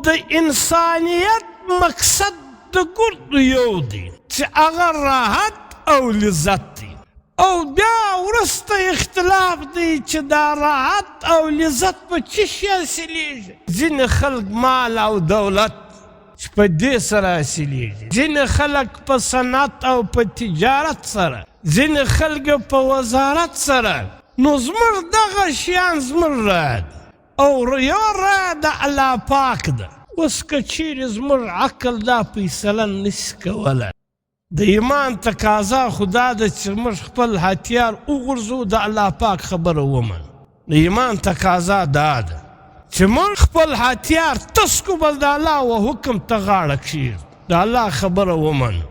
د انسانیت مقصد د ګردو یو دی چې هغه راحت او لذت دی، او بیا وروسته اختلاف دی چې دا راحت او لذت په څه شي حاصلېږي. ځینې خلک مال او دولت چې په دې سره حاصلېږي، ځینې خلک په صنعت او په تجارت سره، ځینې خلک په وزارت سره. نو زموږ دغه شیان زموږ رایه ده او یو رایه د الله پاک ده. اوس که چیرې زموږ عقل دا فیصله نشي کولی، د ایمان تقاضا خو دا ده چې موږ خپل هتیار وغورځو، د الله پاک خبره ومنو. د ایمان تقاضا دا ده چې موږ خپل هتیار تسکو، بل د الله و حکم ته غاړه کښېږدو، د الله خبره ومنو.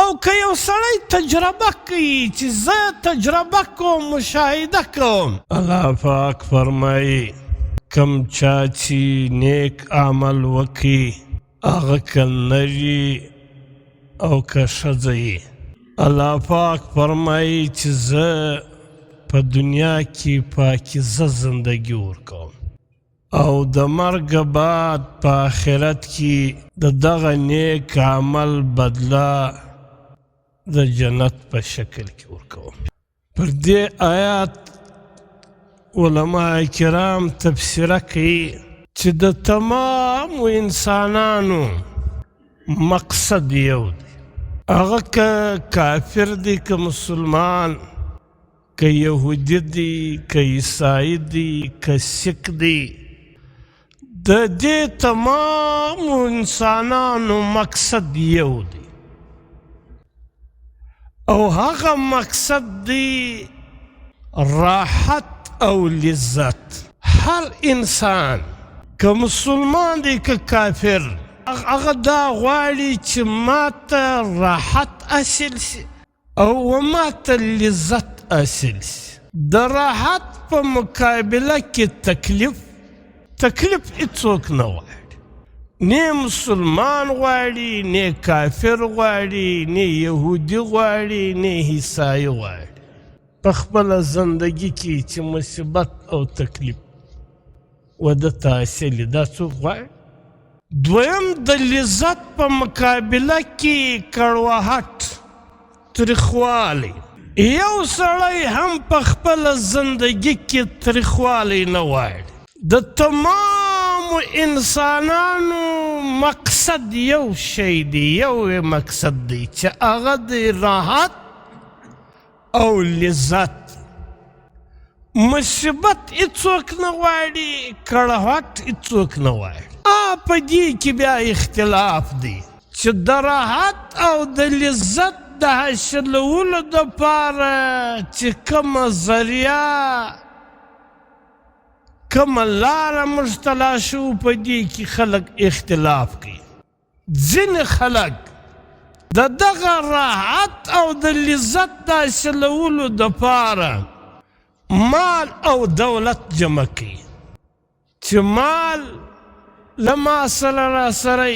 او که یو سړی تجربه کوي چې زه تجربه کوم، مشاهده کوم، الله پاک فرمایي کم چا چې نیک عمل وکړي هغه که نر او که ښځه یې، الله پاک فرمایي چې زه په دنیا کې پاکیزه زندگی ورکوم، او د مرګ بعد په آخرت کې د دغه نیک عمل بدله د جنت په شکل کې ورکوم. پر دې آیات علماء کرام تفسیره کوي چې د تمامو انسانانو مقصد یو دی، هغه که کافر دی، که مسلمان، که یهودی دی، که عیسائی دی، که سیک دی، د دې تمامو انسانانو مقصد یو دی، او هغه مقصد دی راحت او لذت. هر انسان که مسلمان دی که کافر، هغه دا غواړي چې ماته راحت حاصل سي او ماته لذت حاصل سي. د راحت په مقابله کې تکلیف هیڅوک نه غواړي، نه مسلمان غواړي، نه کافر غواړي، نه یهودي غواړي، نه عیسائی غواړي. په خپله زندگی کې چې مصیبت او تکلیف ودته حاصل دا څوک غواړي. دویم د لذت په مقابله کې کړواهټ، تریخوالی. یو سړی هم په خپله زندگی کې تریخوالی نه غواړي. د تمامو انسانانو مقصد یو شی دی، یو مقصد دی چې هغه د راحت او لذت. مصیبت هیڅوک نه غواړي، کړواهټ هیڅوک نه غواړي. په دې کې بیا اختلاف دی چې د راحت او د لذت د حاصلولو دپاره چې کومه ذریعه، کومه لاره موږ ته لا شو، په دې کې خلک اختلاف کوي. ځینې خلک د دغه راحت او د لذت د حاصلولو دپاره مال او دولت جمع کوي، چې مال لما سره را سره،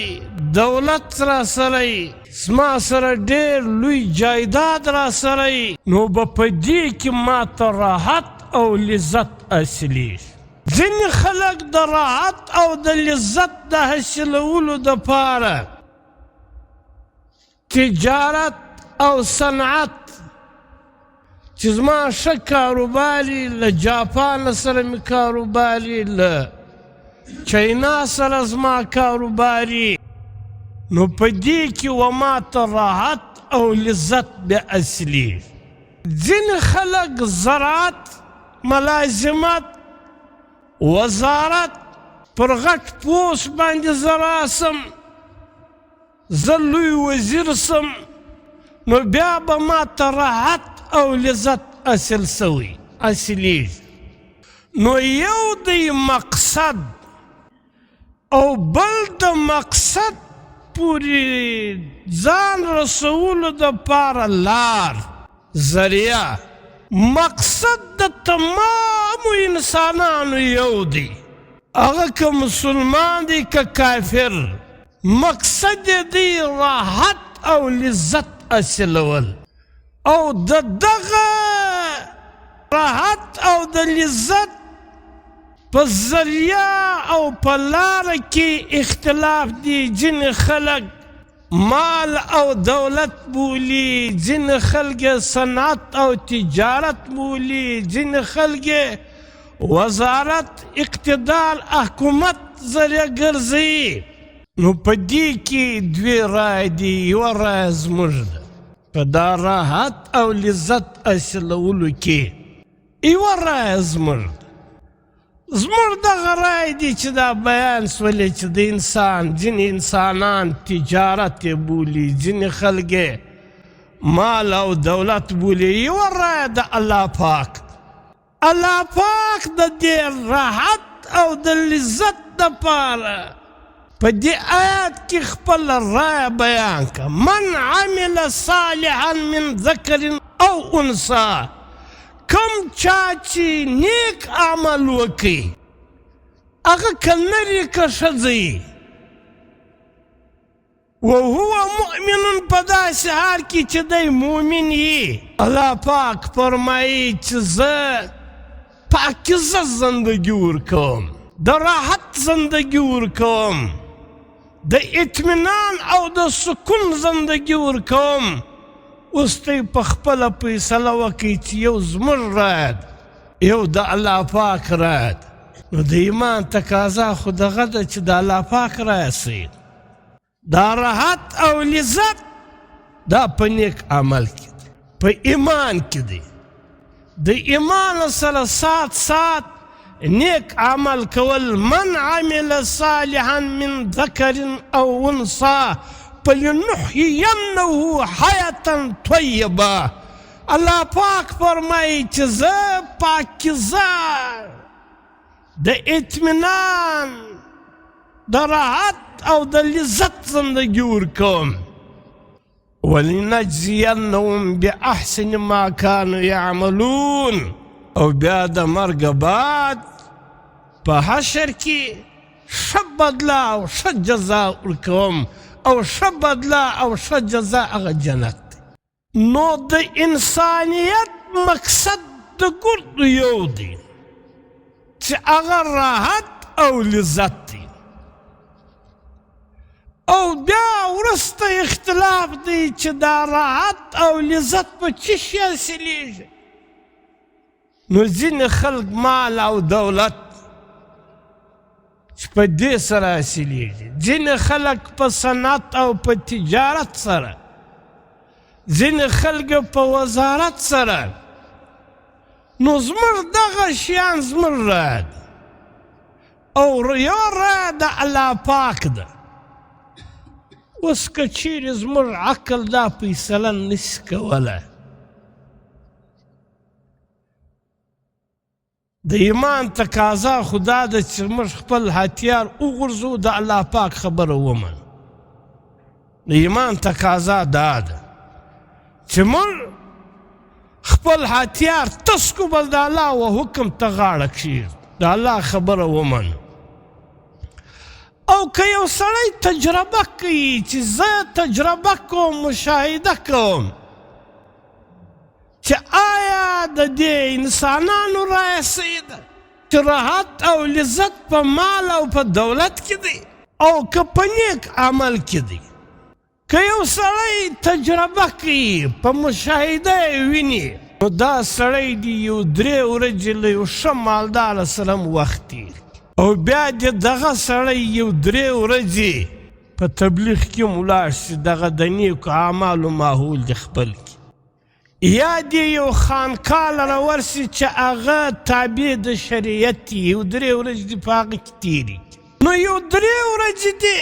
دولت را سره، زما سره ډېر لوی جایداد را سره، نو به په دې کې ماته راحت او لذت حاصلېږي. ځینې خلک د راحت او د لذت د حاصلولو دپاره تجارت او صنعت، چې زما ښه کاروباري، له جاپان سره مې کاروباري، له چاینا سره زما کاروباري، نو په دې کې و ماته راحت او لذت بیا حاصلېږي. ځینې خلک زراعت، ملازمت، وزارت، پر غټ پوست باندې زه راسم، زه لوی وزیر سم، نو بیا به ماته راحت او لذت حاصل سوی حاصلېږي. نو یو دی مقصد، او بل د مقصد پورې ځان رسولو دپاره لار، ذریعه. مقصد د تمامو انسانانو یو دی، هغه که مسلمان دی که کافر، مقصد یې دی راحت او لذت حاصلول. او د دغه راحت او د لذت په ذریعه او په لاره کې اختلاف دی. ځینې خلک مال او دولت بولي، ځینې خلک صنعت او تجارت بولي، ځینې خلک وزارت اقتدار حکومت ذریعه ګرځي. نو په دې کې دوې رایې دي. یوه رایه زموږ ده په دا راحت او لذت حاصلولو کې، یوه رایه زموږ ده. زموږ دغه رایې دي چې دا بیان سولې چې د انسان ځینې انسانان تجارت یې بولي، ځینې خلک مال او دولت بولي. یوه رایه د الله پاک. الله پاک د دې راحت او د لذت دپاره په دې آیات کې خپل رایه بیان کړه. من عمل صالحا من ذکر او انثی، کم چا چې نیک عمل وکړي، هغه که نر یې که ښځه یې، وهو مؤمن، په داسې حال کې چې دی مؤمن یي. الله پاک فرمایي چې زه پاکیزه زندگی ورکوم، د راحت زندگی ورکوم، د اطمینان او د سکون زندگی ورکوم. اوس ته په خپله فیصله وکړئ چې یو زموږ رایه ده، یو د الله پاک رایه ده. نو د ایمان تقاضا خو دغه ده چې د الله پاک رایه سي. دا راحت او لذت دا په نیک عمل کې دی، په ایمان کې دی. د ایمان سره سات سات نیک عمل کول. من عمل صالحا من ذکر او انثی فلنحیینه حیاة طیبه. الله پاک فرمایي چې زه پاکیزه د اطمینان، د راحت او د لذت زندگی ورکوم. ولنجزینهم باحسن ما كانوا یعملون. او بیا د مرګ بعد په حشر کې ښه بدله او ښه جزا ورکوم، او ښه بدله او ښه جزا هغه جنت دی. نو د انسانیت مقصد د ګردو یو دی چې هغه راحت او لذت دی. او بیا وروسته اختلاف دی چې دا راحت او لذت په څه شي حاصلېږي. نو ځینې خلک مال او دولت چې په دې سره حاصلېږي، ځینې خلک په صنعت او په تجارت سره، ځینې خلک په وزارت سره. نو زموږ دغه شیان زموږ رایه ده، او یوه رایه د الله پاک ده. اوس که چیرې زموږ عقل دا فیصله نشي کولی، د ایمان تقاضا خدا ده چې موږ خپل هتیار وغورځو، د الله پاک خبره ومنو. د ایمان تقاضا دا ده چې موږ خپل هتیار تسکو، بل د الله و حکم ته غاړه کښېږدو، د الله خبره ومنو. او که یو سړی تجربه کوي چې زه تجربه کوم، مشاهده کوم چې آیا د دې انسانانو رایه صحیح ده چې راحت او لذت په مال او په دولت کې دی، او که په نیک عمل کې دی. که یو سړی تجربه کوي، په مشاهده یې ویني، نو دا سړی دی یو 3 ورځې له یو ښه مالدار سره هم وخت تېر، او بیا دې دغه سړی یو 3 ورځې په تبلیغ کې هم ولاړ شي، دغه د نیکو اعمالو ماحول دې خپل کړي. یا دې یو خانقاه لره ورسي چې هغه تابع د شریعت وي، یو 3 ورځې دې په هغه کې تېرې کړي. نو یو 3 ورځې دې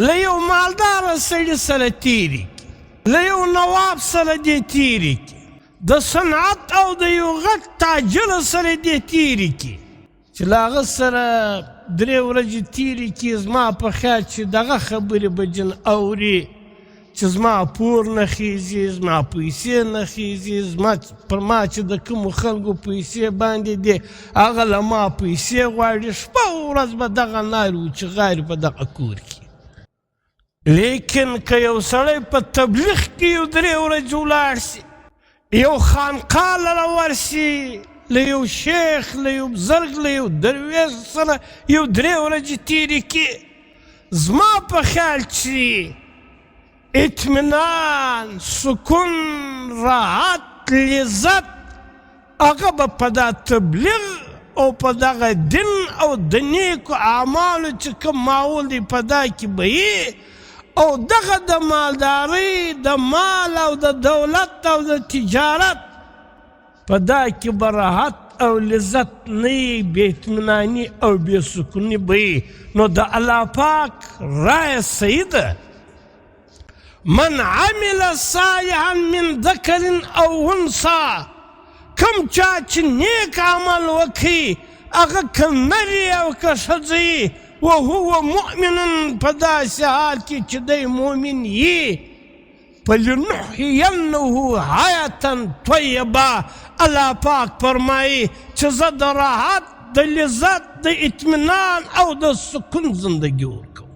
له یو مالداره سړي سره تېرې کړي، له یو نواب سره دې تېرې کړي، د صنعت او د یو غټ تاجر سره دې تېرې کړي، چې له هغه سره 3 ورځې تېرې کړي. زما په خیال چې دغه خبرې به جن اوري چې زما پور نه خیزي، زما پیسې نه خیزي، پر ما چې د کومو خلکو پیسې باندې دي هغه له ما پیسې غواړي. شپه ورځ به دغه نارې و چې غاري په دغه کور کې. لیکن که یو سړی په تبلیغ کې یو 3 ورځې ولاړ سي، یو خانقاه لره ورسي، له یو شیخ، له یو بزرګ، له یو درویش سره یو 3 ورځې تېرې کړي، زما په خیال چې اطمینان، سکون، راحت، لذت هغه به په دا تبلیغ او په دغه دین او د نیکو اعمالو چې کوم ماحول دی په دا کې به وي، او دغه د مالدارۍ، د مال او د دولت او د تجارت په دا کې به راحت او لذت نه وي، بې اطمیناني او بې سکوني به وي. نو د الله پاک رایه صحیح ده، من عمل صالحا من ذکر او انثى، کم چا چې نیک عمل وکړي هغه که نر وي او که ښځه وي، وهو مؤمن، په داسې حال کې چې دی مؤمن وي، فلنحینه حیاة طیبه، الله پاک فرمایي چې زه د راحت، د لذت، د اطمینان او د سکون زندگی ورکوم.